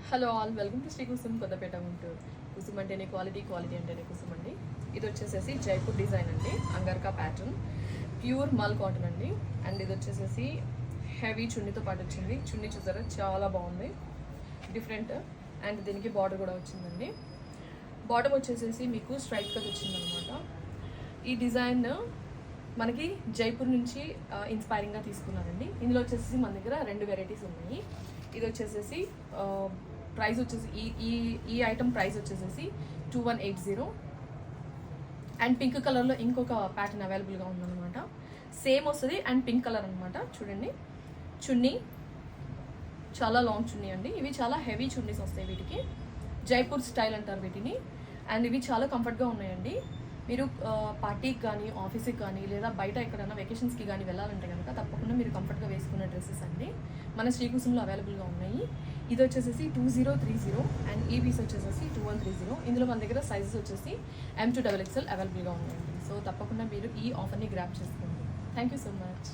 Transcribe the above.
Hello all, welcome to Shri Kusum Kothapeta Guntur. Kusum అంటేనే quality, quality అంటేనే కుసుమ్ అండి. ఇది వచ్చేసేసి జైపూర్ డిజైన్ అండి, అంగర్కా ప్యాటర్న్, ప్యూర్ మల్ కాటన్ అండి. అండ్ ఇది వచ్చేసేసి హెవీ చున్నీతో పాటు వచ్చింది. చున్నీ చూసారా చాలా బాగుంది, డిఫరెంట్. అండ్ దీనికి బార్డర్ కూడా వచ్చిందండి. బాటమ్ వచ్చేసేసి మీకు స్ట్రైట్ కట్ వచ్చిందనమాట. ఈ డిజైన్ మనకి జైపూర్ నుంచి ఇన్స్పైరింగ్గా తీసుకున్నానండి. ఇందులో వచ్చేసి మన దగ్గర 2 వెరైటీస్ ఉన్నాయి. ఇది వచ్చేసేసి ప్రైస్ వచ్చేసి ఈ ఐటమ్ ప్రైస్ వచ్చేసేసి 2180. అండ్ పింక్ కలర్లో ఇంకొక ప్యాటర్న్ అవైలబుల్గా ఉందన్నమాట. సేమ్ వస్తుంది అండ్ పింక్ కలర్ అనమాట. చూడండి, చున్నీ చాలా లాంగ్ చున్నీ అండి. ఇవి చాలా హెవీ చున్నీస్ వస్తాయి, వీటికి జైపూర్ స్టైల్ అంటారు వీటిని. అండ్ ఇవి చాలా కంఫర్ట్గా ఉన్నాయండి. మీరు పార్టీకి కానీ, ఆఫీస్కి కానీ, లేదా బయట ఎక్కడైనా వెకేషన్స్కి కానీ వెళ్ళాలంటే కనుక తప్పకుండా మీరు కంఫర్ట్గా వేసుకునే డ్రెస్సెస్ అండి మన శ్రీ కుసుమ్లో అవైలబుల్గా ఉన్నాయి. ఇది వచ్చేసి 2030 అండ్ ఈ పీస్ వచ్చేసి 2130. ఇందులో మన దగ్గర సైజెస్ వచ్చేసి M to XXL అవైలబుల్గా ఉన్నాయండి. సో తప్పకుండా మీరు ఈ ఆఫర్ని గ్రాప్ చేసుకోండి. Thank you so much.